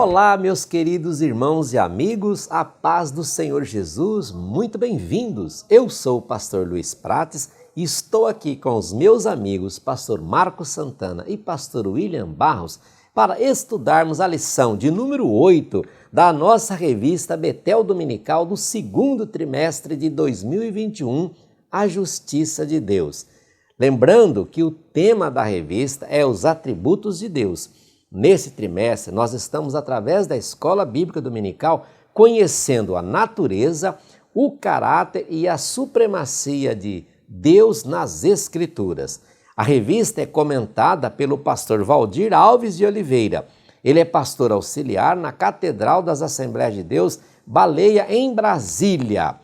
Olá, meus queridos irmãos e amigos, a paz do Senhor Jesus, muito bem-vindos. Eu sou o pastor Luiz Prates e estou aqui com os meus amigos, pastor Marcos Santana e pastor William Barros, para estudarmos a lição de número 8 da nossa revista Betel Dominical do segundo trimestre de 2021, A Justiça de Deus. Lembrando que o tema da revista é os atributos de Deus. Nesse trimestre, nós estamos, através da Escola Bíblica Dominical, conhecendo a natureza, o caráter e a supremacia de Deus nas Escrituras. A revista é comentada pelo pastor Valdir Alves de Oliveira. Ele é pastor auxiliar na Catedral das Assembleias de Deus, Baleia, em Brasília.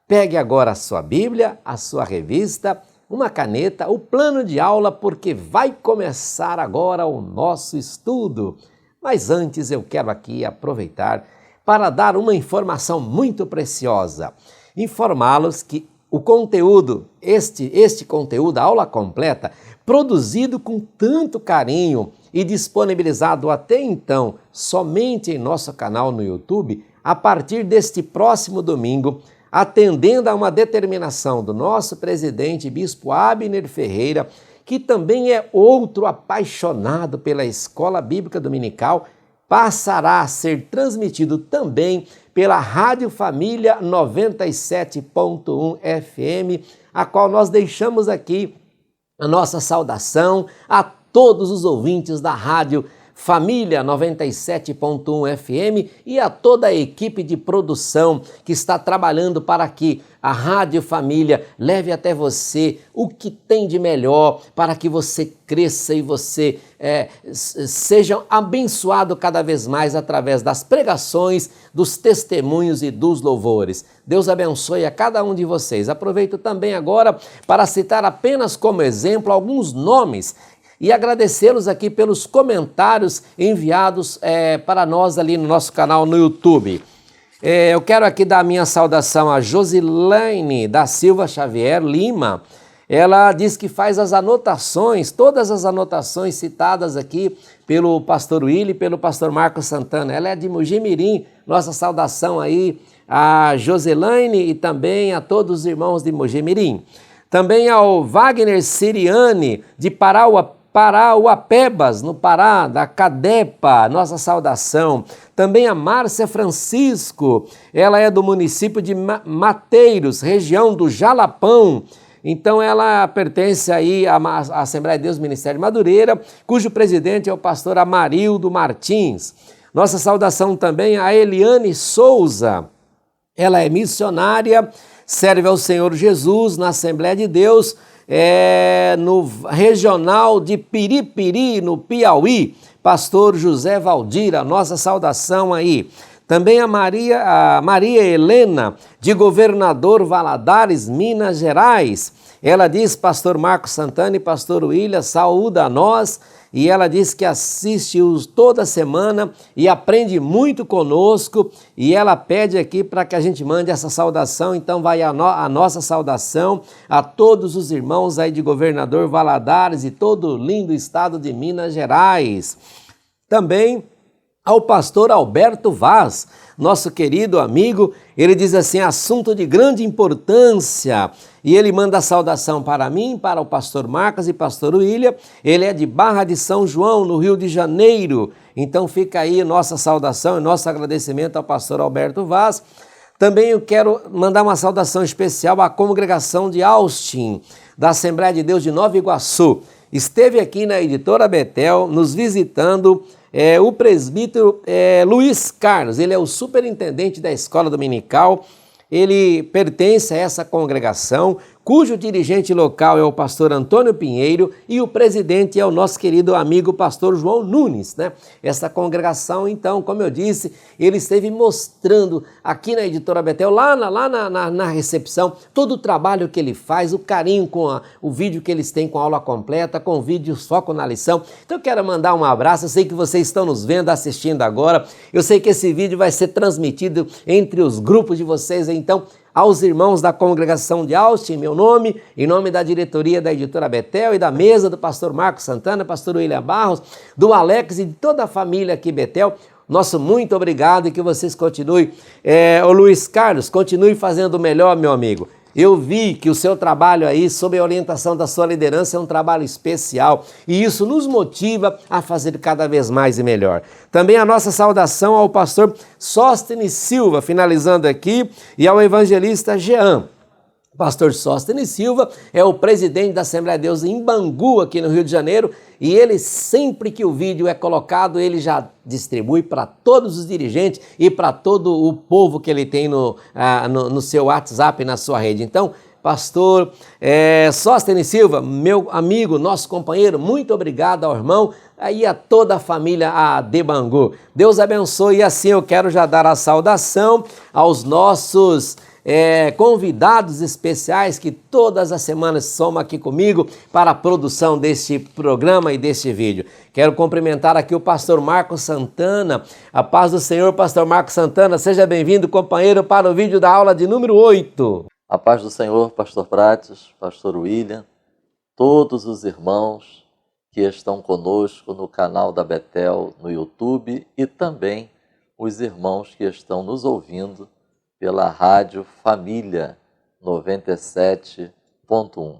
Pegue agora a sua Bíblia, a sua revista, uma caneta, o plano de aula, porque vai começar agora o nosso estudo. Mas antes eu quero aqui aproveitar para dar uma informação muito preciosa. Informá-los que o conteúdo, este conteúdo, a aula completa, produzido com tanto carinho e disponibilizado até então somente em nosso canal no YouTube, a partir deste próximo domingo, atendendo a uma determinação do nosso presidente, bispo Abner Ferreira, que também é outro apaixonado pela Escola Bíblica Dominical, passará a ser transmitido também pela Rádio Família 97.1 FM, a qual nós deixamos aqui a nossa saudação a todos os ouvintes da Rádio Família 97.1 FM e a toda a equipe de produção que está trabalhando para que a Rádio Família leve até você o que tem de melhor para que você cresça e você seja abençoado cada vez mais através das pregações, dos testemunhos e dos louvores. Deus abençoe a cada um de vocês. Aproveito também agora para citar apenas como exemplo alguns nomes e agradecê-los aqui pelos comentários enviados para nós ali no nosso canal no YouTube. Eu quero aqui dar a minha saudação a Josilene da Silva Xavier Lima. Ela diz que faz as anotações, todas as anotações citadas aqui pelo pastor Willi e pelo pastor Marcos Santana. Ela é de Mojimirim. Nossa saudação aí a Josilene e também a todos os irmãos de Mojimirim. Também ao Wagner Siriane de Parauapebas, no Pará, da Cadepa, nossa saudação. Também a Márcia Francisco, ela é do município de Mateiros, região do Jalapão. Então ela pertence aí à Assembleia de Deus Ministério de Madureira, cujo presidente é o pastor Amarildo Martins. Nossa saudação também a Eliane Souza, ela é missionária, serve ao Senhor Jesus na Assembleia de Deus, no regional de Piripiri, no Piauí, pastor José Valdir, a nossa saudação aí. Também a Maria Helena, de Governador Valadares, Minas Gerais. Ela diz, pastor Marcos Santana e pastor William, saúda a nós. E ela diz que assiste-os toda semana e aprende muito conosco. E ela pede aqui para que a gente mande essa saudação. Então vai a nossa saudação a todos os irmãos aí de Governador Valadares e todo o lindo estado de Minas Gerais. Também ao pastor Alberto Vaz, nosso querido amigo, ele diz assim, assunto de grande importância, e ele manda a saudação para mim, para o pastor Marcos e pastor William. Ele é de Barra de São João, no Rio de Janeiro, então fica aí nossa saudação e nosso agradecimento ao pastor Alberto Vaz. Também eu quero mandar uma saudação especial à congregação de Austin, da Assembleia de Deus de Nova Iguaçu. Esteve aqui na Editora Betel, nos visitando, o presbítero Luiz Carlos. Ele é o superintendente da Escola Dominical, ele pertence a essa congregação, cujo dirigente local é o pastor Antônio Pinheiro e o presidente é o nosso querido amigo pastor João Nunes, né? Essa congregação, então, como eu disse, ele esteve mostrando aqui na Editora Betel, lá na recepção, todo o trabalho que ele faz, o carinho com o vídeo que eles têm com a aula completa, com vídeos foco na lição. Então eu quero mandar um abraço, eu sei que vocês estão nos vendo, assistindo agora, eu sei que esse vídeo vai ser transmitido entre os grupos de vocês, então aos irmãos da congregação de Austin, meu nome, em nome da diretoria da Editora Betel e da mesa do pastor Marcos Santana, pastor William Barros, do Alex e de toda a família aqui Betel, Nosso muito obrigado e que vocês continuem. O Luiz Carlos, continue fazendo o melhor, meu amigo. Eu vi que o seu trabalho aí, sob a orientação da sua liderança, é um trabalho especial e isso nos motiva a fazer cada vez mais e melhor. Também a nossa saudação ao pastor Sóstenes Silva, finalizando aqui, e ao evangelista Jean. Pastor Sóstenes Silva é o presidente da Assembleia de Deus em Bangu, aqui no Rio de Janeiro, e ele, sempre que o vídeo é colocado, ele já distribui para todos os dirigentes e para todo o povo que ele tem no seu WhatsApp, na sua rede. Então, pastor Sóstenes Silva, meu amigo, nosso companheiro, muito obrigado ao irmão e a toda a família de Bangu. Deus abençoe, e assim eu quero já dar a saudação aos nossos convidados especiais que todas as semanas somam aqui comigo para a produção deste programa e deste vídeo. Quero cumprimentar aqui o pastor Marcos Santana. A paz do Senhor, pastor Marcos Santana. Seja bem-vindo, companheiro, para o vídeo da aula de número 8. A paz do Senhor, pastor Prates, pastor William, todos os irmãos que estão conosco no canal da Betel no YouTube e também os irmãos que estão nos ouvindo pela Rádio Família 97.1.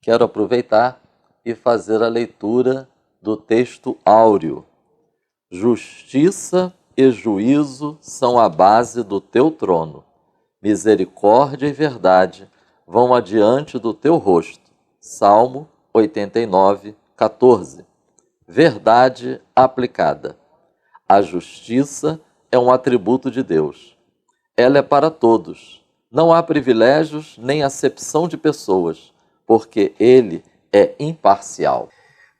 Quero aproveitar e fazer a leitura do texto áureo. Justiça e juízo são a base do teu trono. Misericórdia e verdade vão adiante do teu rosto. Salmo 89, 14. Verdade aplicada. A justiça é um atributo de Deus. Ela é para todos. Não há privilégios nem acepção de pessoas, porque Ele é imparcial.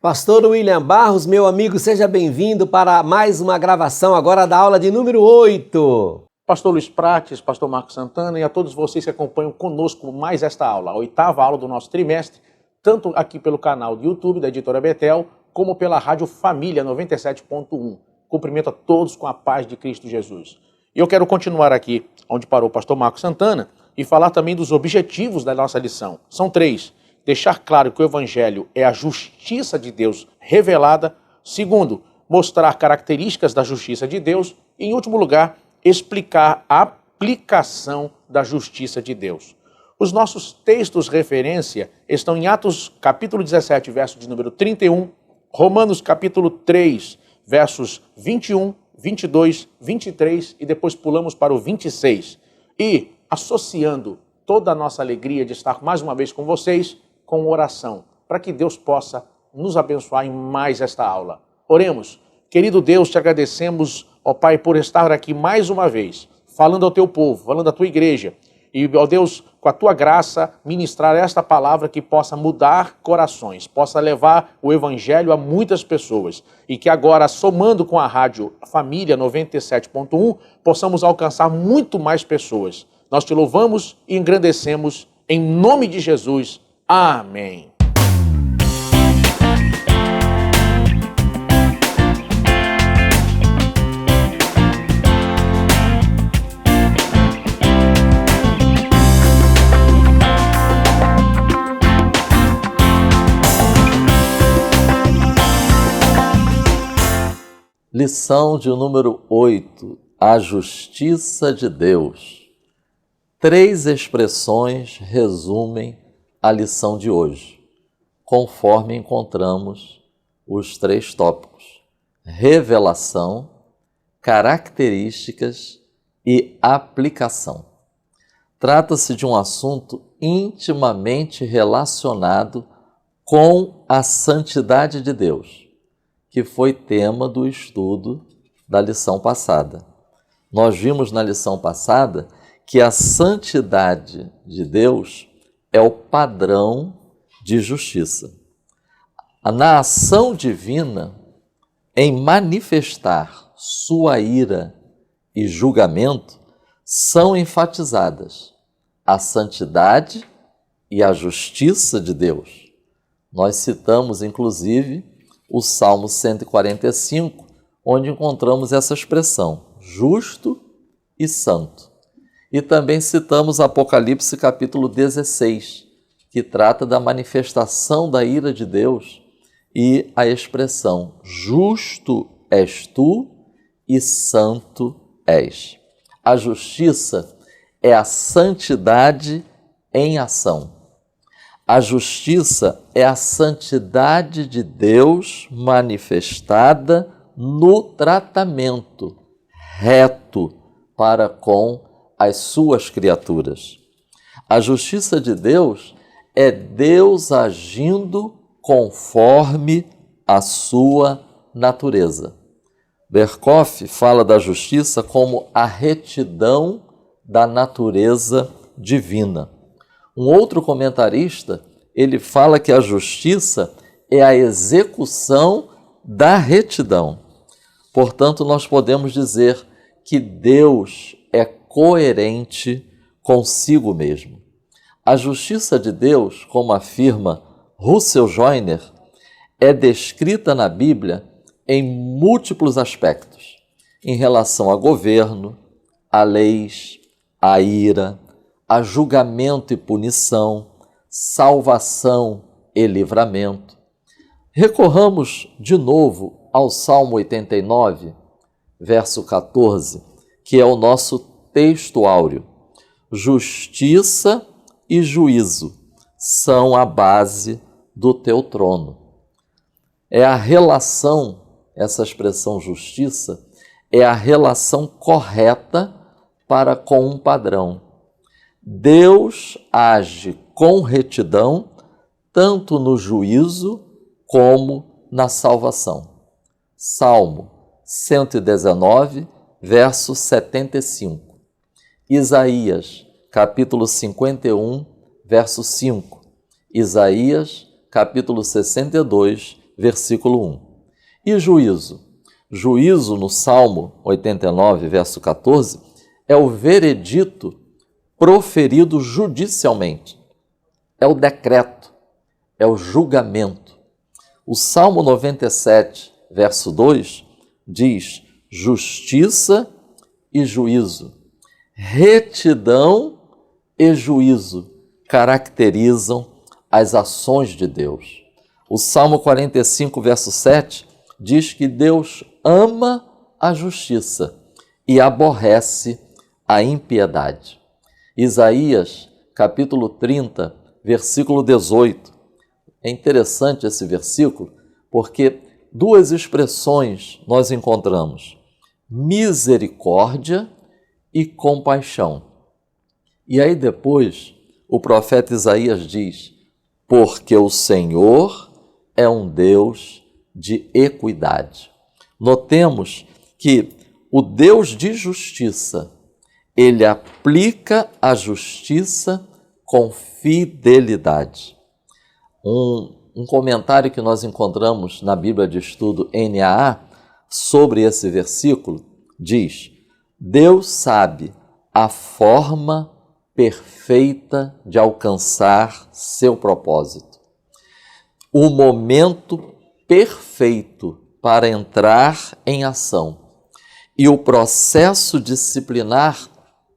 Pastor William Barros, meu amigo, seja bem-vindo para mais uma gravação agora da aula de número 8. Pastor Luiz Prates, pastor Marcos Santana e a todos vocês que acompanham conosco mais esta aula, a 8ª aula do nosso trimestre, tanto aqui pelo canal do YouTube da Editora Betel, como pela Rádio Família 97.1. Cumprimento a todos com a paz de Cristo Jesus. E eu quero continuar aqui onde parou o pastor Marcos Santana e falar também dos objetivos da nossa lição. São 3. Deixar claro que o Evangelho é a justiça de Deus revelada. 2, mostrar características da justiça de Deus. E, em último lugar, explicar a aplicação da justiça de Deus. Os nossos textos referência estão em Atos capítulo 17, verso de número 31, Romanos capítulo 3, versos 21, 22, 23 e depois pulamos para o 26. E associando toda a nossa alegria de estar mais uma vez com vocês, com oração, para que Deus possa nos abençoar em mais esta aula. Oremos. Querido Deus, te agradecemos, ó Pai, por estar aqui mais uma vez, falando ao teu povo, falando à tua igreja. E, ó Deus, com a tua graça, ministrar esta palavra que possa mudar corações, possa levar o Evangelho a muitas pessoas. E que agora, somando com a Rádio Família 97.1, possamos alcançar muito mais pessoas. Nós te louvamos e engrandecemos em nome de Jesus. Amém. Lição de número 8. A justiça de Deus. 3 expressões resumem a lição de hoje, conforme encontramos os 3 tópicos: revelação, características e aplicação. Trata-se de um assunto intimamente relacionado com a santidade de Deus, que foi tema do estudo da lição passada. Nós vimos na lição passada que a santidade de Deus é o padrão de justiça. Na ação divina, em manifestar sua ira e julgamento, são enfatizadas a santidade e a justiça de Deus. Nós citamos, inclusive, o Salmo 145, onde encontramos essa expressão, justo e santo. E também citamos Apocalipse capítulo 16, que trata da manifestação da ira de Deus e a expressão, justo és tu e santo és. A justiça é a santidade em ação. A justiça é a santidade de Deus manifestada no tratamento reto para com as suas criaturas. A justiça de Deus é Deus agindo conforme a sua natureza. Berkhoff fala da justiça como a retidão da natureza divina. Um outro comentarista, ele fala que a justiça é a execução da retidão. Portanto, nós podemos dizer que Deus é coerente consigo mesmo. A justiça de Deus, como afirma Russell Joyner, é descrita na Bíblia em múltiplos aspectos, em relação a governo, a leis, a ira, a julgamento e punição, salvação e livramento. Recorramos de novo ao Salmo 89, verso 14, que é o nosso texto áureo. Justiça e juízo são a base do teu trono. É a relação, essa expressão justiça, é a relação correta para com um padrão. Deus age com retidão, tanto no juízo como na salvação. Salmo 119, verso 75. Isaías, capítulo 51, verso 5. Isaías, capítulo 62, versículo 1. E juízo? Juízo, no Salmo 89, verso 14, é o veredito proferido judicialmente. É o decreto, é o julgamento. O Salmo 97, verso 2, diz: justiça e juízo, retidão e juízo caracterizam as ações de Deus. O Salmo 45, verso 7, diz que Deus ama a justiça e aborrece a impiedade. Isaías, capítulo 30, versículo 18. É interessante esse versículo porque duas expressões nós encontramos: misericórdia e compaixão. E aí depois o profeta Isaías diz: porque o Senhor é um Deus de equidade. Notemos que o Deus de justiça, ele aplica a justiça com fidelidade. Um comentário que nós encontramos na Bíblia de Estudo NAA sobre esse versículo diz: Deus sabe a forma perfeita de alcançar seu propósito. O momento perfeito para entrar em ação e o processo disciplinar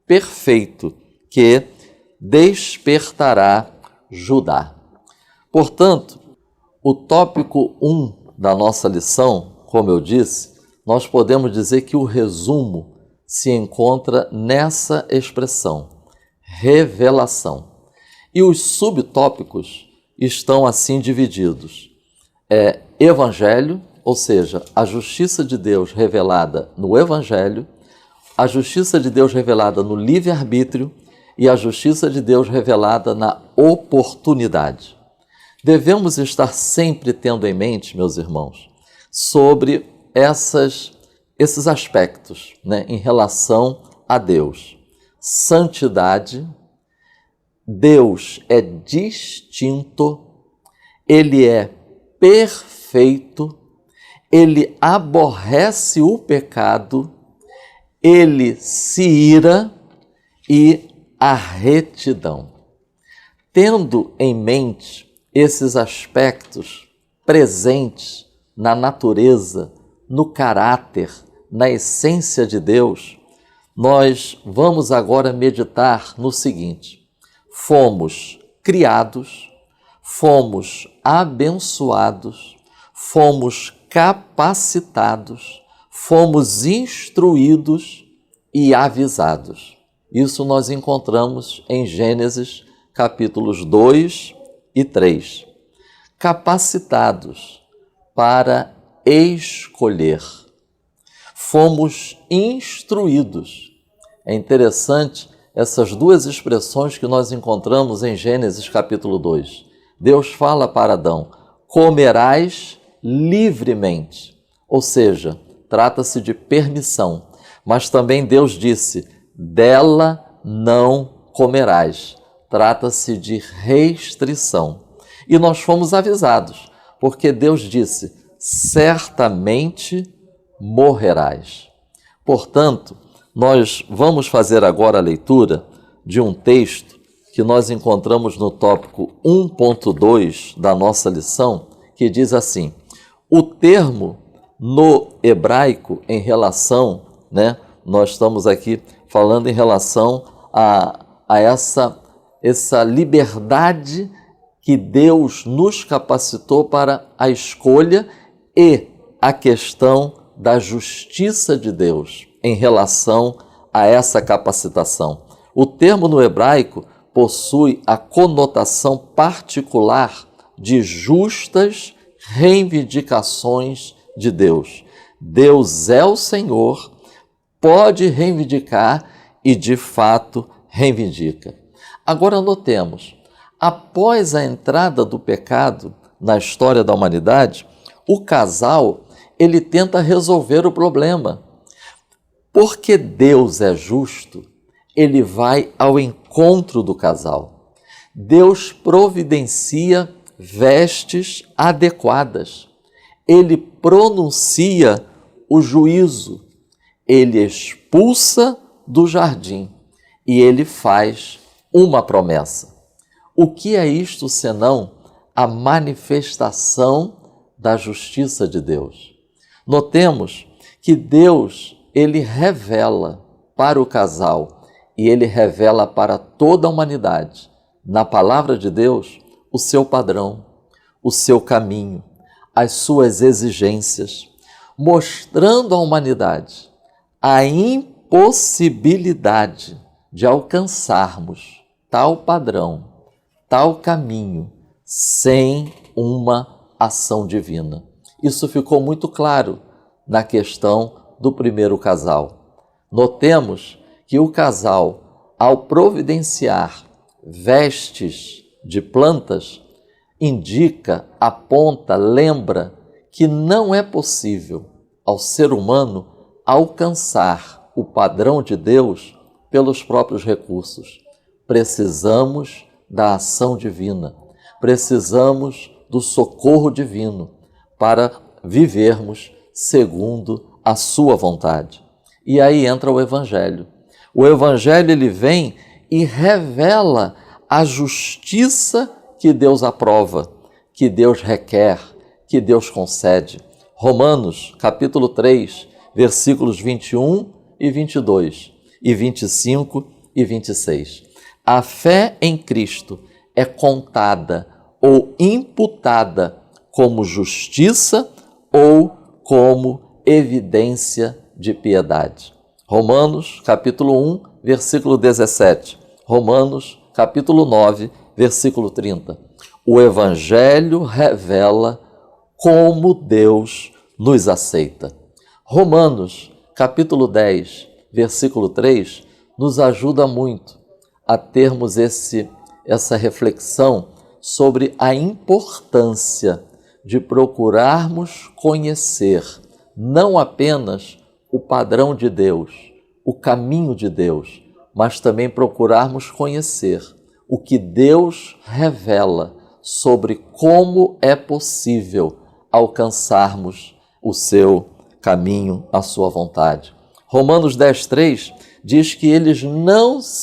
perfeito que despertará Judá. Portanto, o tópico 1 da nossa lição, como eu disse, nós podemos dizer que o resumo se encontra nessa expressão: revelação. E os subtópicos estão assim divididos. Evangelho, ou seja, a justiça de Deus revelada no Evangelho, a justiça de Deus revelada no livre-arbítrio e a justiça de Deus revelada na oportunidade. Devemos estar sempre tendo em mente, meus irmãos, sobre esses aspectos, em relação a Deus. Santidade, Deus é distinto, Ele é perfeito, Ele aborrece o pecado, Ele se ira e a retidão. Tendo em mente esses aspectos presentes na natureza, no caráter, na essência de Deus, nós vamos agora meditar no seguinte: fomos criados, fomos abençoados, fomos capacitados, fomos instruídos e avisados. Isso nós encontramos em Gênesis capítulos 2 e 3. Capacitados para escolher. Fomos instruídos. É interessante essas duas expressões que nós encontramos em Gênesis capítulo 2. Deus fala para Adão: comerás livremente. Ou seja, trata-se de permissão. Mas também Deus disse: dela não comerás. Trata-se de restrição. E nós fomos avisados, porque Deus disse: certamente morrerás. Portanto, nós vamos fazer agora a leitura de um texto que nós encontramos no tópico 1.2 da nossa lição, que diz assim: o termo no hebraico em relação, nós estamos aqui falando em relação a essa liberdade que Deus nos capacitou para a escolha e a questão da justiça de Deus em relação a essa capacitação. O termo no hebraico possui a conotação particular de justas reivindicações de Deus. Deus é o Senhor, pode reivindicar e de fato reivindica. Agora notemos, após a entrada do pecado na história da humanidade, o casal ele tenta resolver o problema. Porque Deus é justo, ele vai ao encontro do casal. Deus providencia vestes adequadas. Ele pronuncia o juízo. Ele expulsa do jardim e ele faz uma promessa. O que é isto senão a manifestação da justiça de Deus? Notemos que Deus, ele revela para o casal e ele revela para toda a humanidade, na palavra de Deus, o seu padrão, o seu caminho, as suas exigências, mostrando à humanidade a impossibilidade de alcançarmos tal padrão, tal caminho, sem uma ação divina. Isso ficou muito claro na questão do primeiro casal. Notemos que o casal, ao providenciar vestes de plantas, indica, aponta, lembra que não é possível ao ser humano alcançar o padrão de Deus pelos próprios recursos. Precisamos da ação divina, precisamos do socorro divino para vivermos segundo a sua vontade. E aí entra o Evangelho. O Evangelho ele vem e revela a justiça que Deus aprova, que Deus requer, que Deus concede. Romanos, capítulo 3, versículos 21 e 22, e 25 e 26. A fé em Cristo é contada ou imputada como justiça ou como evidência de piedade. Romanos, capítulo 1, versículo 17. Romanos, capítulo 9, versículo 30. O Evangelho revela como Deus nos aceita. Romanos, capítulo 10, versículo 3, nos ajuda muito a termos essa reflexão sobre a importância de procurarmos conhecer não apenas o padrão de Deus, o caminho de Deus, mas também procurarmos conhecer o que Deus revela sobre como é possível alcançarmos o seu caminho, a sua vontade. Romanos 10:3 diz que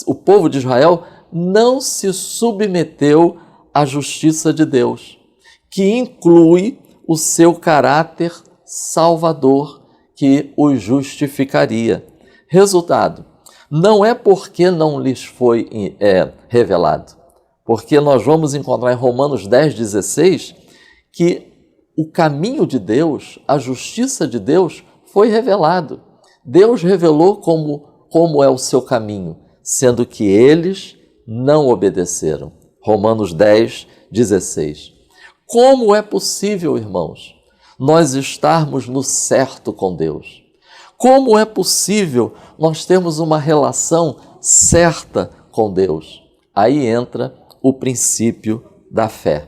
o povo de Israel não se submeteu à justiça de Deus, que inclui o seu caráter salvador que os justificaria. Resultado, não é porque não lhes foi revelado, porque nós vamos encontrar em Romanos 10:16 que o caminho de Deus, a justiça de Deus, foi revelado. Deus revelou como é o seu caminho, sendo que eles não obedeceram. Romanos 10, 16. Como é possível, irmãos, nós estarmos no certo com Deus? Como é possível nós termos uma relação certa com Deus? Aí entra o princípio da fé.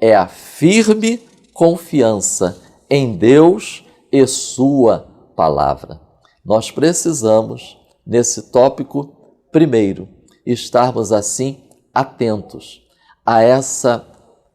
É a firme confiança em Deus e sua palavra. Nós precisamos, nesse tópico primeiro, estarmos assim atentos a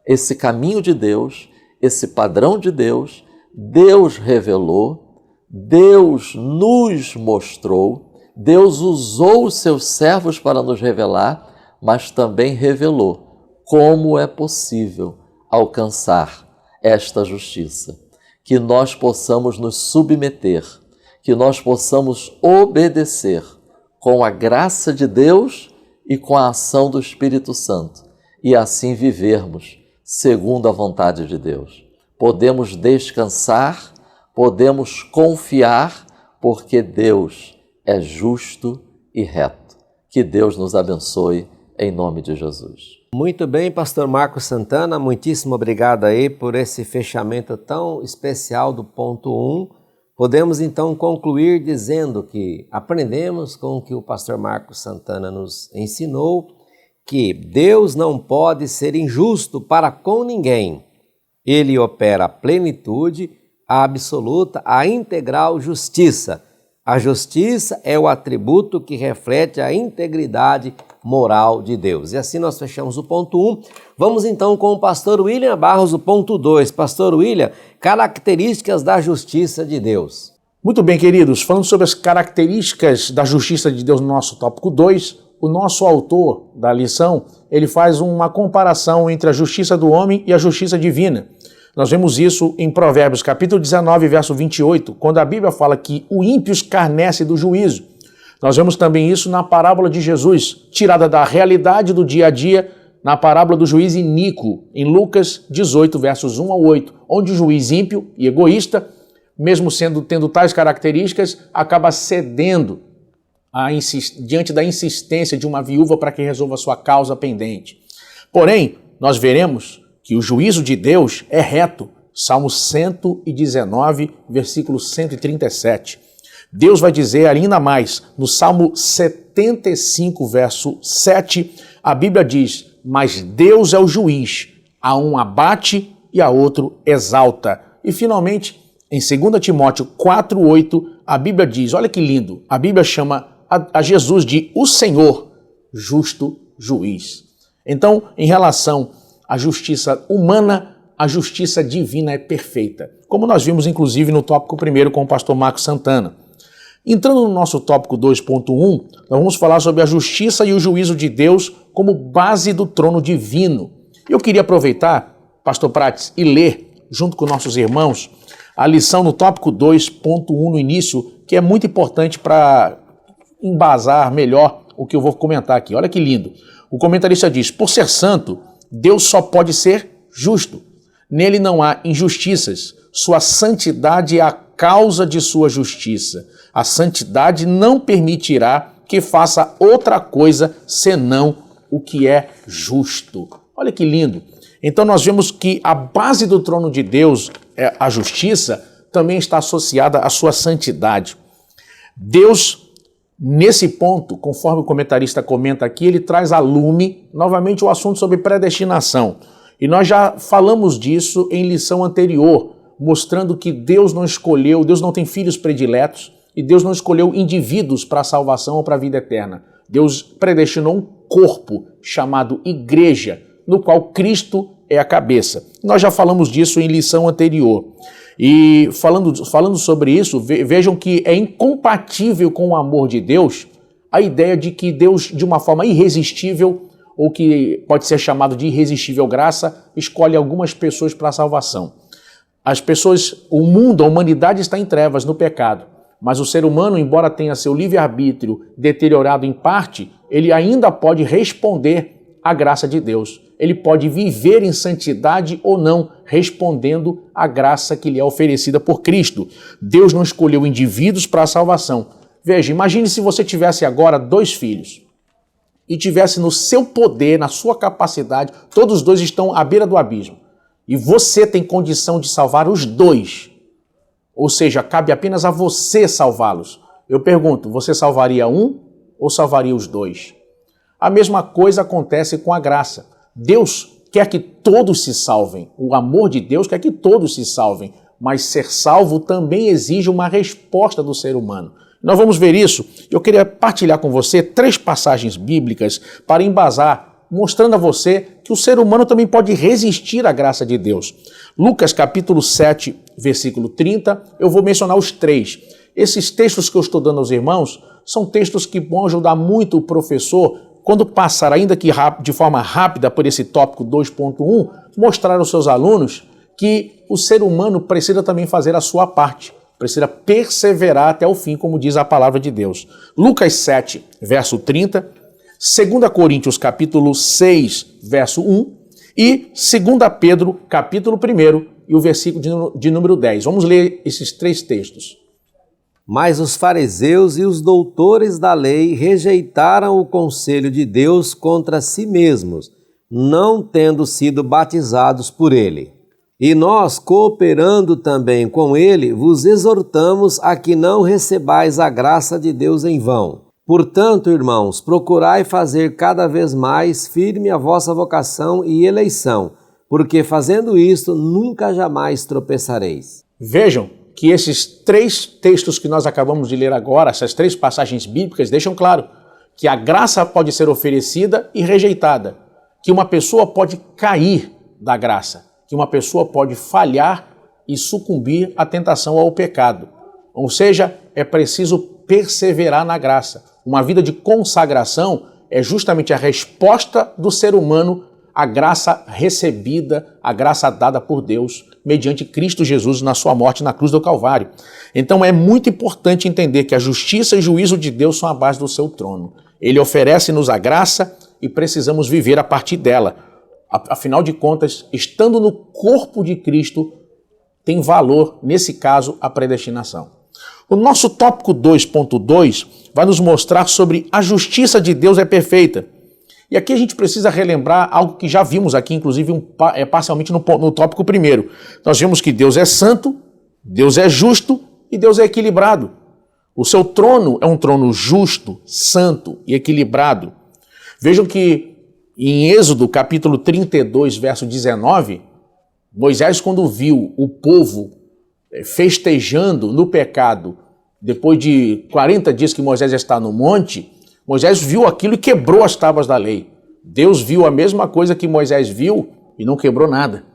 esse caminho de Deus, esse padrão de Deus. Deus revelou, Deus nos mostrou, Deus usou os seus servos para nos revelar, mas também revelou como é possível alcançar esta justiça. Que nós possamos nos submeter, que nós possamos obedecer com a graça de Deus e com a ação do Espírito Santo, e assim vivermos segundo a vontade de Deus. Podemos descansar, podemos confiar, porque Deus é justo e reto. Que Deus nos abençoe em nome de Jesus. Muito bem, pastor Marcos Santana, muitíssimo obrigado aí por esse fechamento tão especial do ponto 1. Podemos então concluir dizendo que aprendemos com o que o pastor Marcos Santana nos ensinou, que Deus não pode ser injusto para com ninguém. Ele opera a plenitude, a absoluta, a integral justiça. A justiça é o atributo que reflete a integridade moral de Deus. E assim nós fechamos o ponto 1. Vamos então com o pastor William Barros, o ponto 2. Pastor William, características da justiça de Deus. Muito bem, queridos. Falando sobre as características da justiça de Deus no nosso tópico 2, o nosso autor da lição, ele faz uma comparação entre a justiça do homem e a justiça divina. Nós vemos isso em Provérbios, capítulo 19, verso 28, quando a Bíblia fala que o ímpio escarnece do juízo. Nós vemos também isso na parábola de Jesus, tirada da realidade do dia a dia, na parábola do juiz iníquo, em Lucas 18, versos 1 ao 8, onde o juiz ímpio e egoísta, mesmo tendo tais características, acaba cedendo diante da insistência de uma viúva para que resolva sua causa pendente. Porém, nós veremos que o juízo de Deus é reto. Salmo 119, versículo 137. Deus vai dizer ainda mais, no Salmo 75, verso 7, a Bíblia diz: mas Deus é o juiz, a um abate e a outro exalta. E finalmente, em 2 Timóteo 4:8, a Bíblia diz, olha que lindo, a Bíblia chama a Jesus de o Senhor, justo juiz. Então, em relação à justiça humana, a justiça divina é perfeita, como nós vimos inclusive no tópico 1 com o pastor Marcos Santana. Entrando no nosso tópico 2.1, nós vamos falar sobre a justiça e o juízo de Deus como base do trono divino. Eu queria aproveitar, pastor Prates, e ler, junto com nossos irmãos, a lição no tópico 2.1 no início, que é muito importante para embasar melhor o que eu vou comentar aqui. Olha que lindo. O comentarista diz: por ser santo, Deus só pode ser justo. Nele não há injustiças. Sua santidade é a causa de sua justiça. A santidade não permitirá que faça outra coisa senão o que é justo. Olha que lindo. Então nós vemos que a base do trono de Deus, a justiça, também está associada à sua santidade. Deus, nesse ponto, conforme o comentarista comenta aqui, ele traz a lume, novamente, o assunto sobre predestinação. E nós já falamos disso em lição anterior, mostrando que Deus não escolheu, Deus não tem filhos prediletos, e Deus não escolheu indivíduos para a salvação ou para a vida eterna. Deus predestinou um corpo chamado igreja, no qual Cristo é a cabeça. Nós já falamos disso em lição anterior. E falando sobre isso, vejam que é incompatível com o amor de Deus a ideia de que Deus, de uma forma irresistível, ou que pode ser chamado de irresistível graça, escolhe algumas pessoas para a salvação. As pessoas, o mundo, a humanidade está em trevas, no pecado. Mas o ser humano, embora tenha seu livre-arbítrio deteriorado em parte, ele ainda pode responder à graça de Deus. ele pode viver em santidade ou não, respondendo à graça que lhe é oferecida por Cristo. Deus não escolheu indivíduos para a salvação. Veja, imagine se você tivesse agora 2 filhos e tivesse no seu poder, na sua capacidade, todos os 2 estão à beira do abismo e você tem condição de salvar os 2, ou seja, cabe apenas a você salvá-los. Eu pergunto, você salvaria um ou salvaria os 2? A mesma coisa acontece com a graça. Deus quer que todos se salvem, o amor de Deus quer que todos se salvem, mas ser salvo também exige uma resposta do ser humano. Nós vamos ver isso. Eu queria partilhar com você 3 passagens bíblicas para embasar, mostrando a você que o ser humano também pode resistir à graça de Deus. Lucas capítulo 7, versículo 30, eu vou mencionar os 3. Esses textos que eu estou dando aos irmãos são textos que vão ajudar muito o professor quando passar, ainda que de forma rápida, por esse tópico 2.1, mostrar aos seus alunos que o ser humano precisa também fazer a sua parte. Precisa perseverar até o fim, como diz a palavra de Deus. Lucas 7, verso 30, 2 Coríntios capítulo 6, verso 1 e 2 Pedro capítulo 1 e o versículo de número 10. Vamos ler esses 3 textos. Mas os fariseus e os doutores da lei rejeitaram o conselho de Deus contra si mesmos, não tendo sido batizados por ele. E nós, cooperando também com ele, vos exortamos a que não recebais a graça de Deus em vão. Portanto, irmãos, procurai fazer cada vez mais firme a vossa vocação e eleição, porque fazendo isto, nunca jamais tropeçareis. Vejam que esses 3 textos que nós acabamos de ler agora, essas 3 passagens bíblicas, deixam claro que a graça pode ser oferecida e rejeitada, que uma pessoa pode cair da graça, que uma pessoa pode falhar e sucumbir à tentação ou ao pecado. Ou seja, é preciso perseverar na graça. Uma vida de consagração é justamente a resposta do ser humano à graça recebida, à graça dada por Deus, mediante Cristo Jesus na sua morte na cruz do Calvário. Então é muito importante entender que a justiça e juízo de Deus são a base do seu trono. Ele oferece-nos a graça e precisamos viver a partir dela. Afinal de contas, estando no corpo de Cristo, tem valor, nesse caso, a predestinação. O nosso tópico 2.2 vai nos mostrar sobre a justiça de Deus é perfeita. E aqui a gente precisa relembrar algo que já vimos aqui, inclusive parcialmente no tópico 1. Nós vimos que Deus é santo, Deus é justo e Deus é equilibrado. O seu trono é um trono justo, santo e equilibrado. Vejam que em Êxodo, capítulo 32, verso 19, Moisés, quando viu o povo festejando no pecado, depois de 40 dias que Moisés está no monte, Moisés viu aquilo e quebrou as tábuas da lei. Deus viu a mesma coisa que Moisés viu e não quebrou nada.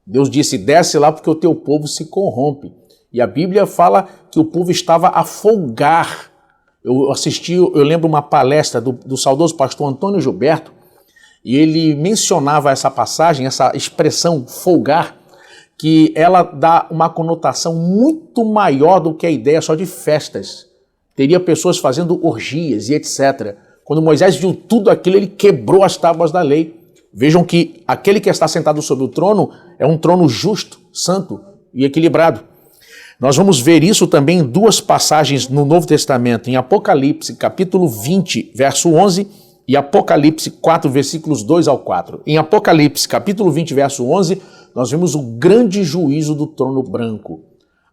Deus disse, desce lá porque o teu povo se corrompe. E a Bíblia fala que o povo estava a folgar. Eu lembro uma palestra do saudoso pastor Antônio Gilberto, e ele mencionava essa passagem, essa expressão folgar, que ela dá uma conotação muito maior do que a ideia só de festas. Teria pessoas fazendo orgias e etc. Quando Moisés viu tudo aquilo, ele quebrou as tábuas da lei. Vejam que aquele que está sentado sobre o trono é um trono justo, santo e equilibrado. Nós vamos ver isso também em 2 passagens no Novo Testamento, em Apocalipse, capítulo 20, verso 11, e Apocalipse 4, versículos 2 ao 4. Em Apocalipse, capítulo 20, verso 11, nós vemos o grande juízo do trono branco.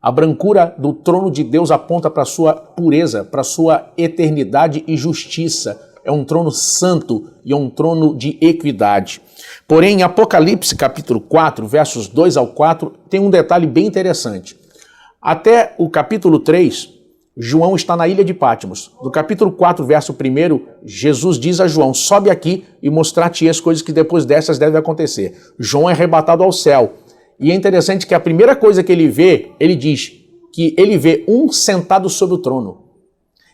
A brancura do trono de Deus aponta para a sua pureza, para a sua eternidade e justiça. É um trono santo e é um trono de equidade. Porém, em Apocalipse, capítulo 4, versos 2 ao 4, tem um detalhe bem interessante. Até o capítulo 3, João está na ilha de Patmos. No capítulo 4, verso 1, Jesus diz a João, sobe aqui e mostrar-te as coisas que depois dessas devem acontecer. João é arrebatado ao céu. E é interessante que a primeira coisa que ele vê, ele diz que ele vê um sentado sobre o trono.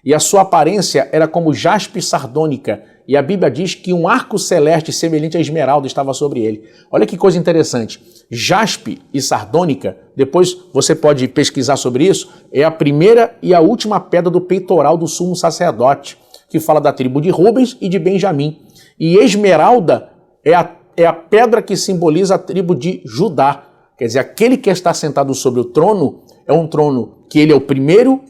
E a sua aparência era como jaspe sardônica. E a Bíblia diz que um arco celeste semelhante a esmeralda estava sobre ele. Olha que coisa interessante. Jaspe e sardônica, depois você pode pesquisar sobre isso, é a primeira e a última pedra do peitoral do sumo sacerdote, que fala da tribo de Rubens e de Benjamim. E esmeralda é é a pedra que simboliza a tribo de Judá. Quer dizer, aquele que está sentado sobre o trono é um trono que ele é o primeiro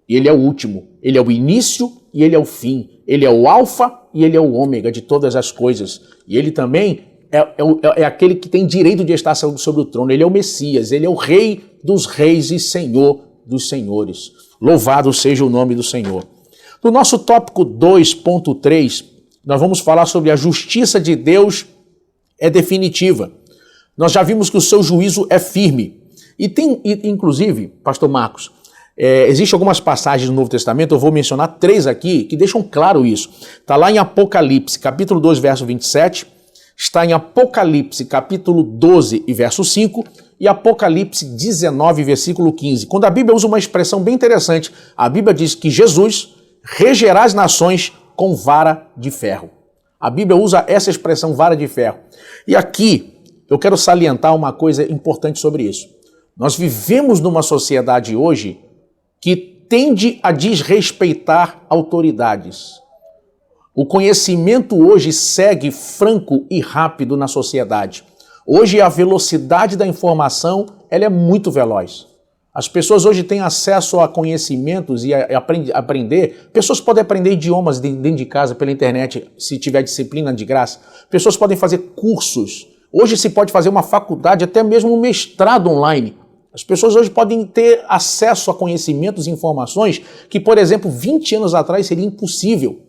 e ele é o último. Ele é o início e ele é o fim. Ele é o alfa e ele é o ômega de todas as coisas. E ele também é aquele que tem direito de estar sobre o trono. Ele é o Messias, ele é o Rei dos reis e Senhor dos senhores. Louvado seja o nome do Senhor. No nosso tópico 2.3, nós vamos falar sobre a justiça de Deus é definitiva. Nós já vimos que o seu juízo é firme. E tem, inclusive, pastor Marcos, existem algumas passagens no Novo Testamento, eu vou mencionar 3 aqui, que deixam claro isso. Está lá em Apocalipse, capítulo 2, verso 27, está em Apocalipse, capítulo 12 e verso 5, e Apocalipse 19, versículo 15. Quando a Bíblia usa uma expressão bem interessante, a Bíblia diz que Jesus regerá as nações com vara de ferro. A Bíblia usa essa expressão, vara de ferro. E aqui eu quero salientar uma coisa importante sobre isso. Nós vivemos numa sociedade hoje que tende a desrespeitar autoridades. O conhecimento hoje segue franco e rápido na sociedade. Hoje a velocidade da informação ela é muito veloz. As pessoas hoje têm acesso a conhecimentos e a aprender. Pessoas podem aprender idiomas dentro de casa pela internet, se tiver disciplina de graça. Pessoas podem fazer cursos. Hoje se pode fazer uma faculdade, até mesmo um mestrado online. As pessoas hoje podem ter acesso a conhecimentos e informações que, por exemplo, 20 anos atrás seria impossível.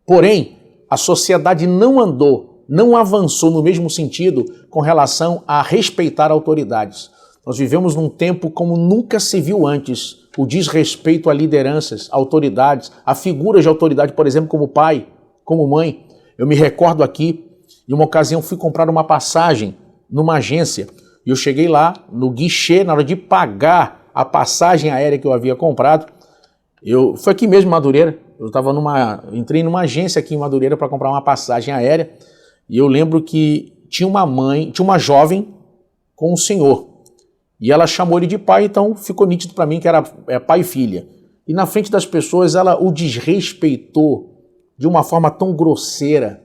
Porém, a sociedade não andou, não avançou no mesmo sentido com relação a respeitar autoridades. Nós vivemos num tempo como nunca se viu antes, o desrespeito a lideranças, a autoridades, a figuras de autoridade, por exemplo, como pai, como mãe. Eu me recordo aqui, em uma ocasião fui comprar uma passagem numa agência e eu cheguei lá no guichê, na hora de pagar a passagem aérea que eu havia comprado. Foi aqui mesmo em Madureira, entrei numa agência aqui em Madureira para comprar uma passagem aérea e eu lembro que tinha uma jovem com um senhor. E ela chamou ele de pai, então ficou nítido para mim que era pai e filha. E na frente das pessoas ela o desrespeitou de uma forma tão grosseira.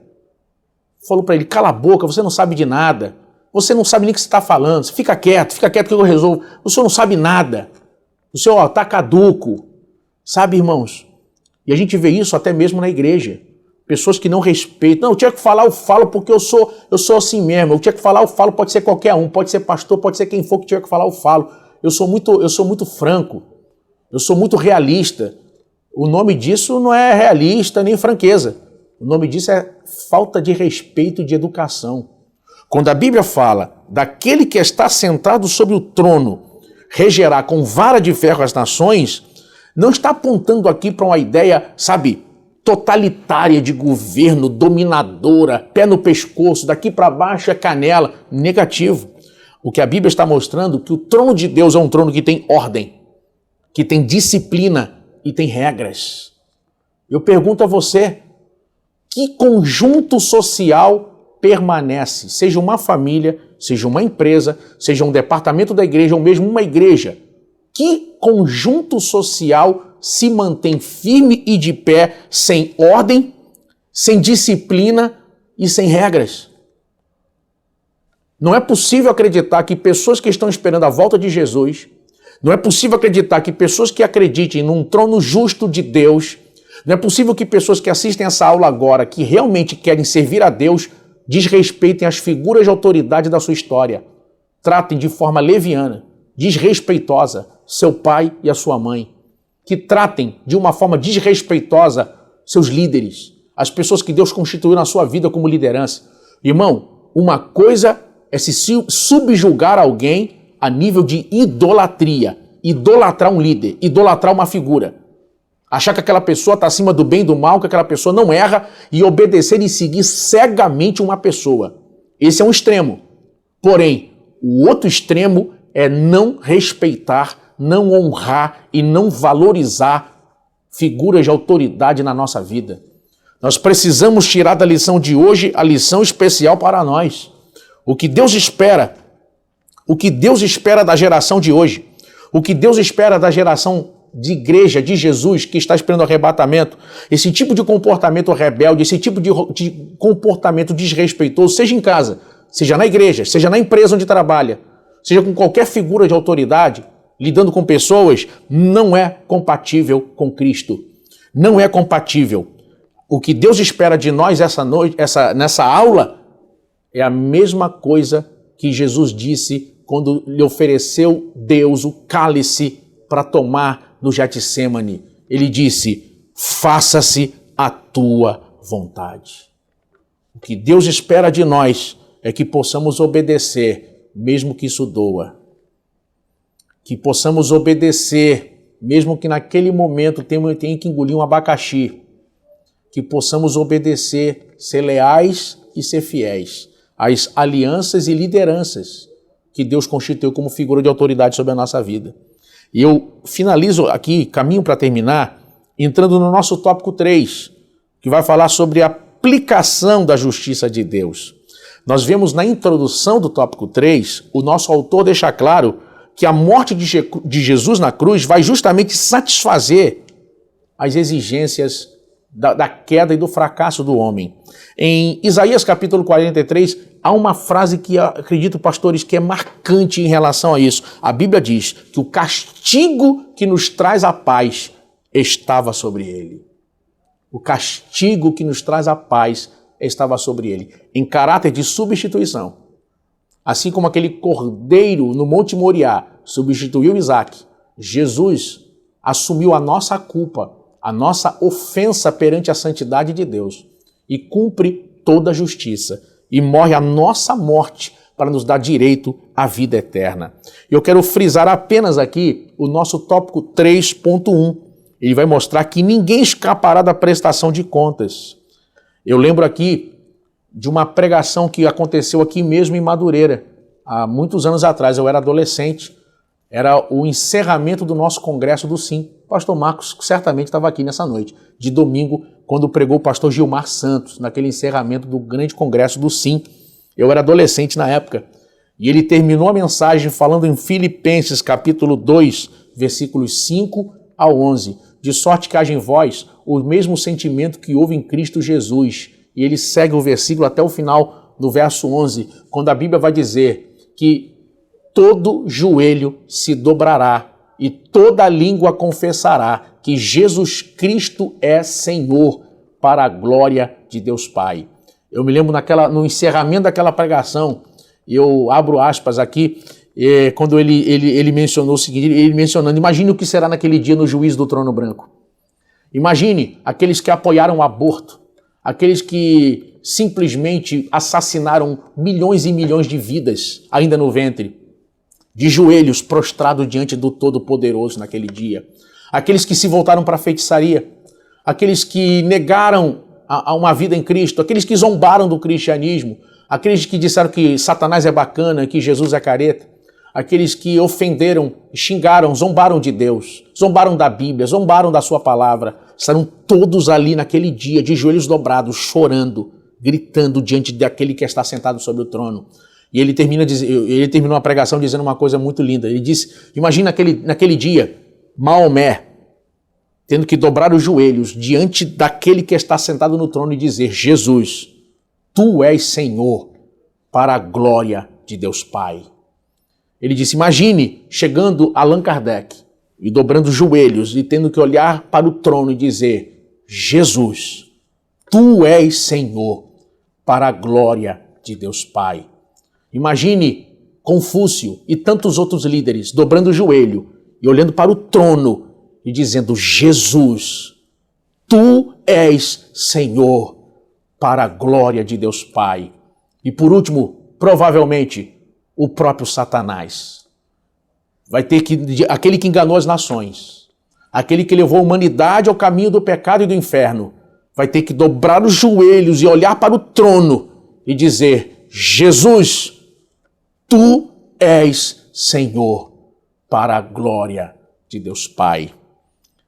Falou para ele, cala a boca, você não sabe de nada. Você não sabe nem o que você está falando. Você fica quieto que eu resolvo. O senhor não sabe nada. O senhor está caduco. Sabe, irmãos? E a gente vê isso até mesmo na igreja. Pessoas que não respeitam. Não, eu tinha que falar, eu falo porque eu sou assim mesmo. Eu tinha que falar, eu falo, pode ser qualquer um, pode ser pastor, pode ser quem for que tiver que falar, eu falo. Eu sou muito franco. Eu sou muito realista. O nome disso não é realista nem franqueza. O nome disso é falta de respeito e de educação. Quando a Bíblia fala daquele que está sentado sobre o trono, regerá com vara de ferro as nações, não está apontando aqui para uma ideia, sabe, totalitária de governo, dominadora, pé no pescoço, daqui para baixo é canela. Negativo. O que a Bíblia está mostrando é que o trono de Deus é um trono que tem ordem, que tem disciplina e tem regras. Eu pergunto a você, que conjunto social permanece, seja uma família, seja uma empresa, seja um departamento da igreja ou mesmo uma igreja, que conjunto social se mantém firme e de pé, sem ordem, sem disciplina e sem regras? Não é possível acreditar que pessoas que estão esperando a volta de Jesus, não é possível acreditar que pessoas que acreditem num trono justo de Deus, não é possível que pessoas que assistem essa aula agora, que realmente querem servir a Deus, desrespeitem as figuras de autoridade da sua história. Tratem de forma leviana, desrespeitosa, seu pai e a sua mãe. Que tratem de uma forma desrespeitosa seus líderes, as pessoas que Deus constituiu na sua vida como liderança. Irmão, uma coisa é se subjugar alguém a nível de idolatria, idolatrar um líder, idolatrar uma figura. Achar que aquela pessoa está acima do bem e do mal, que aquela pessoa não erra e obedecer e seguir cegamente uma pessoa. Esse é um extremo. Porém, o outro extremo é não respeitar, não honrar e não valorizar figuras de autoridade na nossa vida. Nós precisamos tirar da lição de hoje a lição especial para nós. O que Deus espera da geração de hoje, o que Deus espera da geração de igreja de Jesus que está esperando o arrebatamento, esse tipo de comportamento rebelde, esse tipo de comportamento desrespeitoso, seja em casa, seja na igreja, seja na empresa onde trabalha, seja com qualquer figura de autoridade, lidando com pessoas, não é compatível com Cristo. Não é compatível. O que Deus espera de nós essa noite, nessa aula, é a mesma coisa que Jesus disse quando lhe ofereceu Deus o cálice para tomar no Getsêmani. Ele disse: faça-se a tua vontade. O que Deus espera de nós é que possamos obedecer, mesmo que isso doa. Que possamos obedecer, mesmo que naquele momento tenha que engolir um abacaxi. Que possamos obedecer, ser leais e ser fiéis às alianças e lideranças que Deus constituiu como figura de autoridade sobre a nossa vida. E eu finalizo aqui, caminho para terminar, entrando no nosso tópico 3, que vai falar sobre a aplicação da justiça de Deus. Nós vemos na introdução do tópico 3, o nosso autor deixa claro que a morte de Jesus na cruz vai justamente satisfazer as exigências da queda e do fracasso do homem. Em Isaías capítulo 43, há uma frase que acredito, pastores, que é marcante em relação a isso. A Bíblia diz que o castigo que nos traz a paz estava sobre ele. O castigo que nos traz a paz estava sobre ele, em caráter de substituição. Assim como aquele cordeiro no Monte Moriá substituiu Isaac, Jesus assumiu a nossa culpa, a nossa ofensa perante a santidade de Deus e cumpre toda a justiça e morre a nossa morte para nos dar direito à vida eterna. Eu quero frisar apenas aqui o nosso tópico 3.1. Ele vai mostrar que ninguém escapará da prestação de contas. Eu lembro aqui de uma pregação que aconteceu aqui mesmo em Madureira, há muitos anos atrás. Eu era adolescente, era o encerramento do nosso congresso do SIM. O pastor Marcos certamente estava aqui nessa noite, de domingo, quando pregou o pastor Gilmar Santos, naquele encerramento do grande congresso do SIM. Eu era adolescente na época, e ele terminou a mensagem falando em Filipenses capítulo 2, versículos 5 ao 11, de sorte que haja em vós o mesmo sentimento que houve em Cristo Jesus. E ele segue o versículo até o final, no verso 11, quando a Bíblia vai dizer que todo joelho se dobrará e toda língua confessará que Jesus Cristo é Senhor, para a glória de Deus Pai. Eu me lembro no encerramento daquela pregação, eu abro aspas aqui, quando ele mencionou o seguinte, ele mencionando: imagine o que será naquele dia no juízo do trono branco. Imagine aqueles que apoiaram o aborto, aqueles que simplesmente assassinaram milhões e milhões de vidas ainda no ventre, de joelhos prostrados diante do Todo-Poderoso naquele dia. Aqueles que se voltaram para a feitiçaria, aqueles que negaram a uma vida em Cristo, aqueles que zombaram do cristianismo, aqueles que disseram que Satanás é bacana, que Jesus é careta, aqueles que ofenderam, xingaram, zombaram de Deus, zombaram da Bíblia, zombaram da sua palavra, estarão todos ali naquele dia, de joelhos dobrados, chorando, gritando diante daquele que está sentado sobre o trono. E ele terminou a pregação dizendo uma coisa muito linda. Ele disse: imagina naquele dia, Maomé tendo que dobrar os joelhos diante daquele que está sentado no trono e dizer: Jesus, tu és Senhor, para a glória de Deus Pai. Ele disse: imagine chegando Allan Kardec e dobrando os joelhos e tendo que olhar para o trono e dizer: Jesus, tu és Senhor, para a glória de Deus Pai. Imagine Confúcio e tantos outros líderes dobrando o joelho e olhando para o trono e dizendo: Jesus, tu és Senhor, para a glória de Deus Pai. E por último, provavelmente, o próprio Satanás. Vai ter que, aquele que enganou as nações, aquele que levou a humanidade ao caminho do pecado e do inferno, vai ter que dobrar os joelhos e olhar para o trono e dizer: Jesus, tu és Senhor, para a glória de Deus Pai.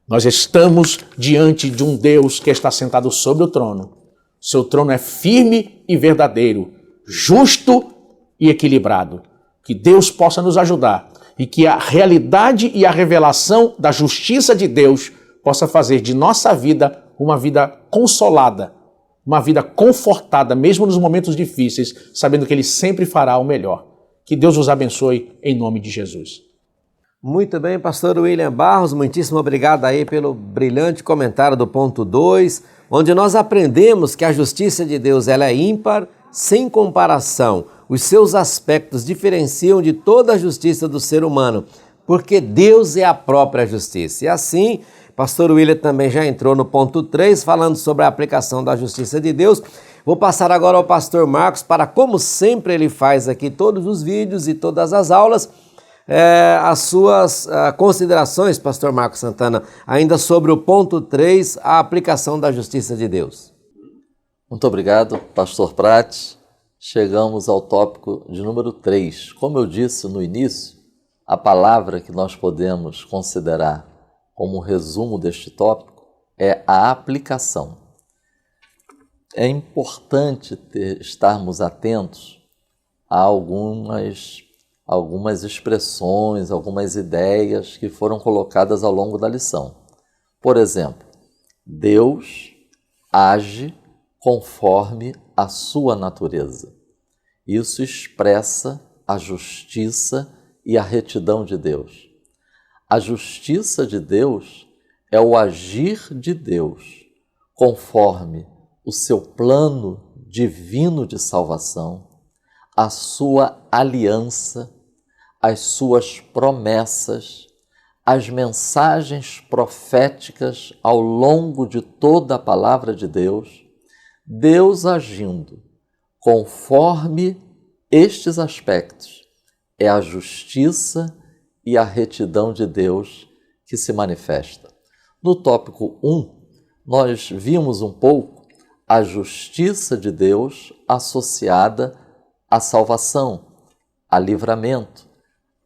Nós estamos diante de um Deus que está sentado sobre o trono. Seu trono é firme e verdadeiro, justo e equilibrado. Que Deus possa nos ajudar e que a realidade e a revelação da justiça de Deus possa fazer de nossa vida uma vida consolada, uma vida confortada, mesmo nos momentos difíceis, sabendo que Ele sempre fará o melhor. Que Deus os abençoe em nome de Jesus. Muito bem, pastor William Barros, muitíssimo obrigado aí pelo brilhante comentário do ponto 2, onde nós aprendemos que a justiça de Deus ela é ímpar, sem comparação. Os seus aspectos diferenciam de toda a justiça do ser humano, porque Deus é a própria justiça. E assim, pastor William também já entrou no ponto 3, falando sobre a aplicação da justiça de Deus. Vou passar agora ao pastor Marcos para, como sempre ele faz aqui todos os vídeos e todas as aulas, as suas considerações, pastor Marcos Santana, ainda sobre o ponto 3, a aplicação da justiça de Deus. Muito obrigado, pastor Prates. Chegamos ao tópico de número 3. Como eu disse no início, a palavra que nós podemos considerar como resumo deste tópico é a aplicação. É importante estarmos atentos a algumas expressões, algumas ideias que foram colocadas ao longo da lição. Por exemplo, Deus age conforme a sua natureza. Isso expressa a justiça e a retidão de Deus. A justiça de Deus é o agir de Deus conforme o seu plano divino de salvação, a sua aliança, as suas promessas, as mensagens proféticas ao longo de toda a palavra de Deus, Deus agindo conforme estes aspectos, é a justiça e a retidão de Deus que se manifesta. No tópico 1, nós vimos um pouco a justiça de Deus associada à salvação, a livramento,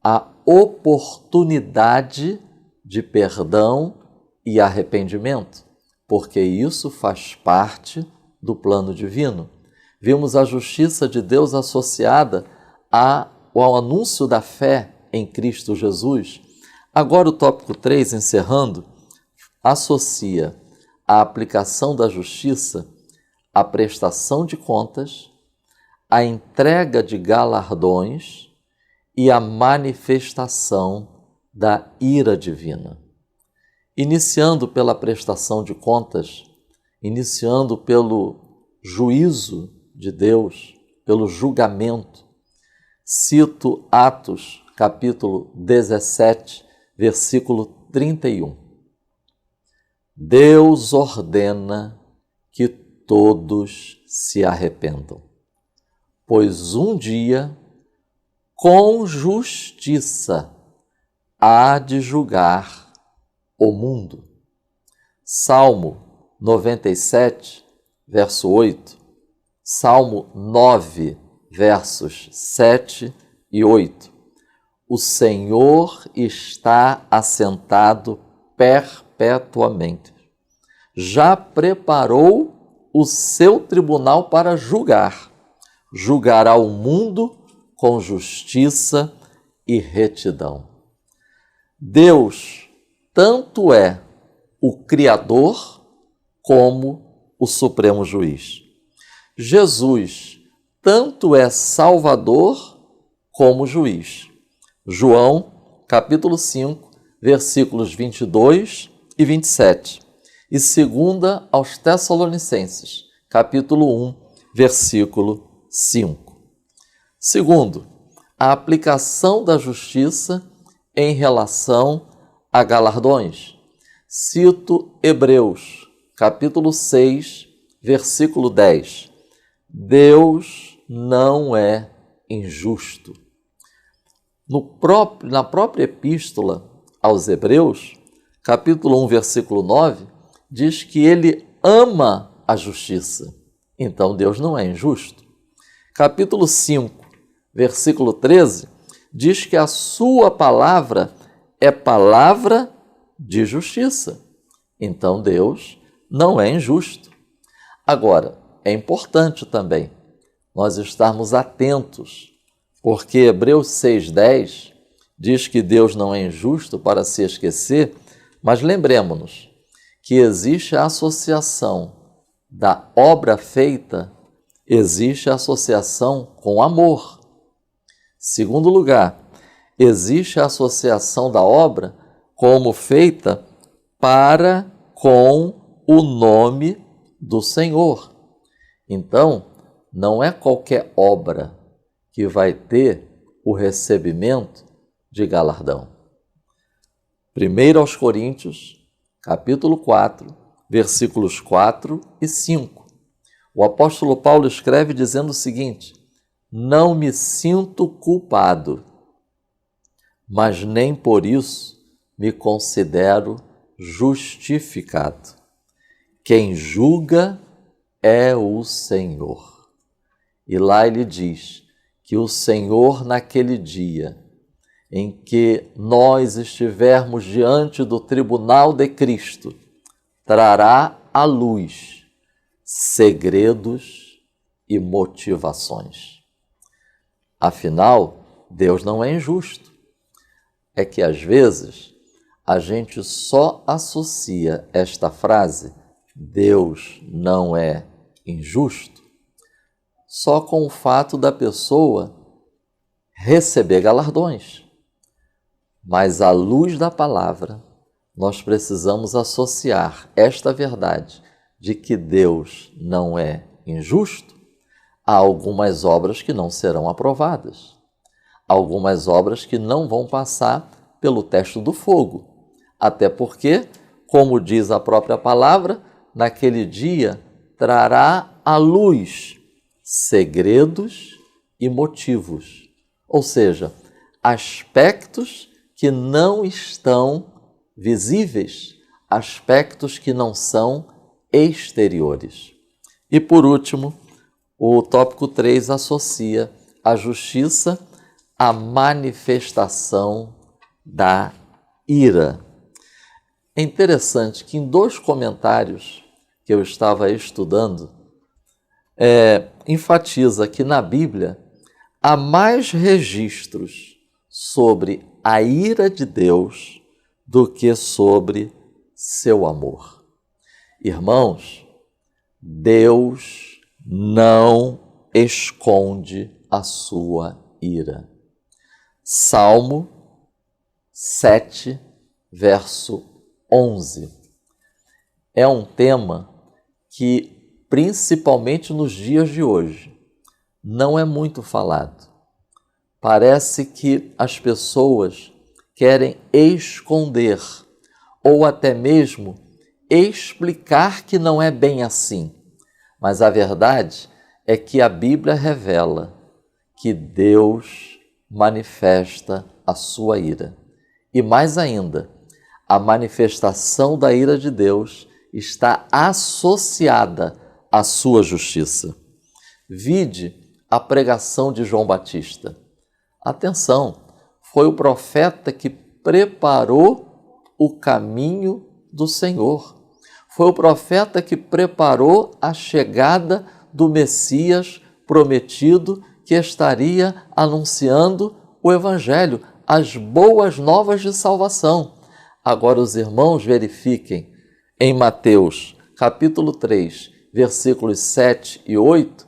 a oportunidade de perdão e arrependimento, porque isso faz parte do plano divino. Vimos a justiça de Deus associada ao anúncio da fé em Cristo Jesus. Agora o tópico 3, encerrando, associa a aplicação da justiça à prestação de contas, à entrega de galardões e à manifestação da ira divina. Iniciando pela prestação de contas, iniciando pelo juízo de Deus, pelo julgamento, cito Atos, capítulo 17, versículo 31. Deus ordena que todos se arrependam, pois um dia, com justiça, há de julgar o mundo. Salmo 97, verso 8, Salmo 9, versos 7 e 8. O Senhor está assentado perpetuamente. Já preparou o seu tribunal para julgar. Julgará o mundo com justiça e retidão. Deus tanto é o Criador como o Supremo Juiz. Jesus tanto é Salvador como Juiz. João, capítulo 5, versículos 22 e 27. E 2 aos Tessalonicenses, capítulo 1, versículo 5. Segundo, a aplicação da justiça em relação a galardões. Cito Hebreus, capítulo 6, versículo 10. Deus não é injusto. Na própria epístola aos Hebreus, capítulo 1, versículo 9, diz que ele ama a justiça. Então Deus não é injusto. Capítulo 5, versículo 13, diz que a sua palavra é palavra de justiça. Então Deus não é injusto. Agora, é importante também nós estarmos atentos, porque Hebreus 6,10 diz que Deus não é injusto para se esquecer, mas lembremos-nos que existe a associação da obra feita, existe a associação com amor. Segundo lugar, existe a associação da obra como feita para com o nome do Senhor. Então, não é qualquer obra que vai ter o recebimento de galardão. 1 aos Coríntios, capítulo 4, versículos 4 e 5. O apóstolo Paulo escreve dizendo o seguinte: não me sinto culpado, mas nem por isso me considero justificado. Quem julga é o Senhor. E lá ele diz que o Senhor, naquele dia em que nós estivermos diante do tribunal de Cristo, trará à luz segredos e motivações. Afinal, Deus não é injusto. É que às vezes a gente só associa esta frase, Deus não é injusto, só com o fato da pessoa receber galardões. Mas à luz da palavra, nós precisamos associar esta verdade de que Deus não é injusto a algumas obras que não serão aprovadas, algumas obras que não vão passar pelo teste do fogo, até porque, como diz a própria palavra, naquele dia trará à luz segredos e motivos, ou seja, aspectos que não estão visíveis, aspectos que não são exteriores. E por último, o tópico 3 associa a justiça à manifestação da ira. É interessante que em 2 comentários que eu estava estudando, enfatiza que na Bíblia há mais registros sobre a ira de Deus do que sobre seu amor. Irmãos, Deus não esconde a sua ira. Salmo 7, verso 11. É um tema que, principalmente nos dias de hoje, não é muito falado. Parece que as pessoas querem esconder ou até mesmo explicar que não é bem assim. Mas a verdade é que a Bíblia revela que Deus manifesta a sua ira. E mais ainda, a manifestação da ira de Deus está associada à sua justiça. Vide a pregação de João Batista. Atenção, foi o profeta que preparou o caminho do Senhor. Foi o profeta que preparou a chegada do Messias prometido que estaria anunciando o Evangelho, as boas novas de salvação. Agora os irmãos verifiquem em Mateus capítulo 3, versículos 7 e 8,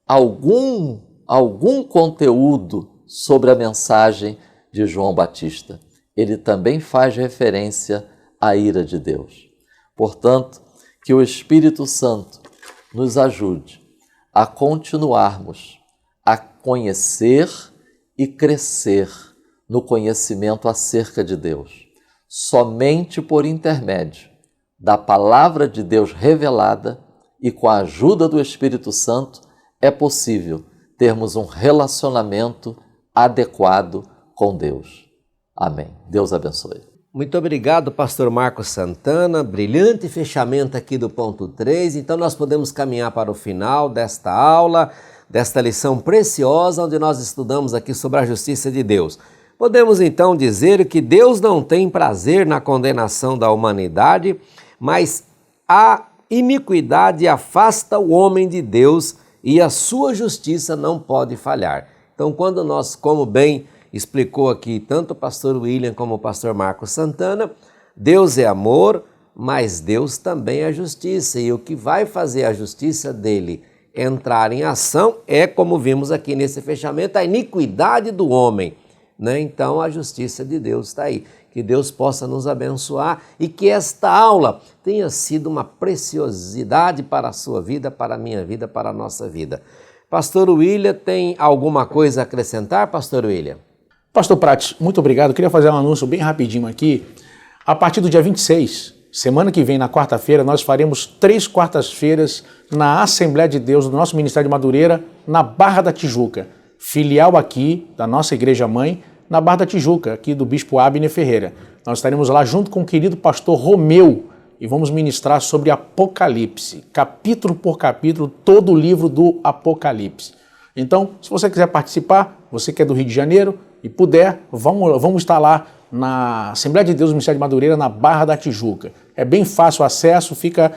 algum conteúdo sobre a mensagem de João Batista. Ele também faz referência à ira de Deus. Portanto, que o Espírito Santo nos ajude a continuarmos a conhecer e crescer no conhecimento acerca de Deus. Somente por intermédio da palavra de Deus revelada e com a ajuda do Espírito Santo é possível termos um relacionamento adequado com Deus. Amém. Deus abençoe. Muito obrigado, pastor Marcos Santana. Brilhante fechamento aqui do ponto 3. Então nós podemos caminhar para o final desta aula, desta lição preciosa, onde nós estudamos aqui sobre a justiça de Deus. Podemos então dizer que Deus não tem prazer na condenação da humanidade, mas a iniquidade afasta o homem de Deus e a sua justiça não pode falhar. Então, quando nós, como bem explicou aqui tanto o pastor William como o pastor Marcos Santana, Deus é amor, mas Deus também é justiça, e o que vai fazer a justiça dele entrar em ação é, como vimos aqui nesse fechamento, a iniquidade do homem, né? Então a justiça de Deus está aí. Que Deus possa nos abençoar e que esta aula tenha sido uma preciosidade para a sua vida, para a minha vida, para a nossa vida. Pastor William, tem alguma coisa a acrescentar, pastor William? Pastor Prates, muito obrigado. Eu queria fazer um anúncio bem rapidinho aqui. A partir do dia 26, semana que vem, na quarta-feira, nós faremos 3 quartas-feiras na Assembleia de Deus do nosso Ministério de Madureira, na Barra da Tijuca, filial aqui da nossa igreja-mãe, na Barra da Tijuca, aqui do Bispo Abner Ferreira. Nós estaremos lá junto com o querido pastor Romeu e vamos ministrar sobre Apocalipse, capítulo por capítulo, todo o livro do Apocalipse. Então, se você quiser participar, você que é do Rio de Janeiro e puder, vamos estar lá na Assembleia de Deus do Ministério de Madureira, na Barra da Tijuca. É bem fácil o acesso, fica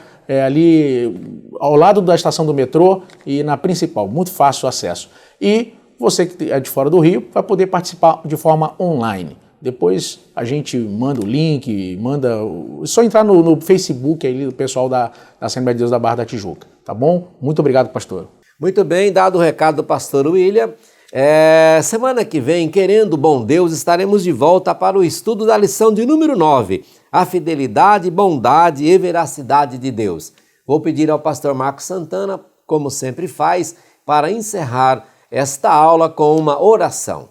ali ao lado da estação do metrô e na principal, muito fácil o acesso. E você que é de fora do Rio vai poder participar de forma online. Depois a gente manda o link, é só entrar no Facebook aí do pessoal da Assembleia de Deus da Barra da Tijuca, tá bom? Muito obrigado, pastor. Muito bem, dado o recado do pastor William, semana que vem, querendo o bom Deus, estaremos de volta para o estudo da lição de número 9, a fidelidade, bondade e veracidade de Deus. Vou pedir ao pastor Marcos Santana, como sempre faz, para encerrar esta aula com uma oração.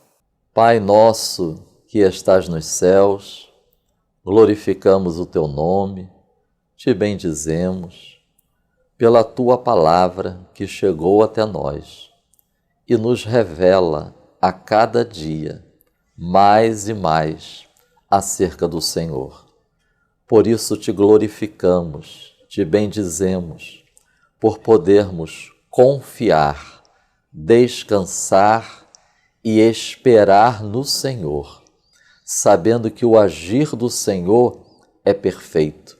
Pai nosso que estás nos céus, glorificamos o teu nome, te bendizemos pela tua palavra que chegou até nós e nos revela a cada dia mais e mais acerca do Senhor. Por isso te glorificamos, te bendizemos, por podermos confiar, descansar e esperar no Senhor, sabendo que o agir do Senhor é perfeito,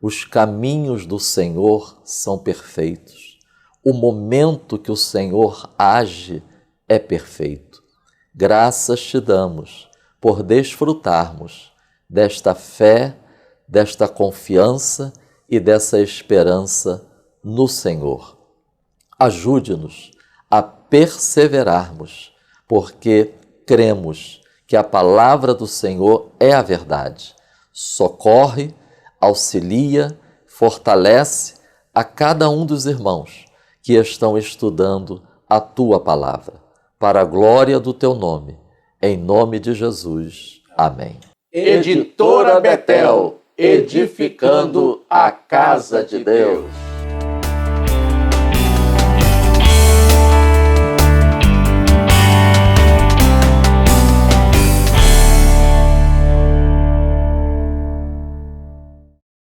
os caminhos do Senhor são perfeitos, o momento que o Senhor age é perfeito. Graças te damos por desfrutarmos desta fé, desta confiança e dessa esperança no Senhor. Ajude-nos a perseverarmos, porque cremos que a palavra do Senhor é a verdade. Socorre, auxilia, fortalece a cada um dos irmãos que estão estudando a tua palavra, para a glória do teu nome, em nome de Jesus. Amém. Editora Betel, edificando a casa de Deus.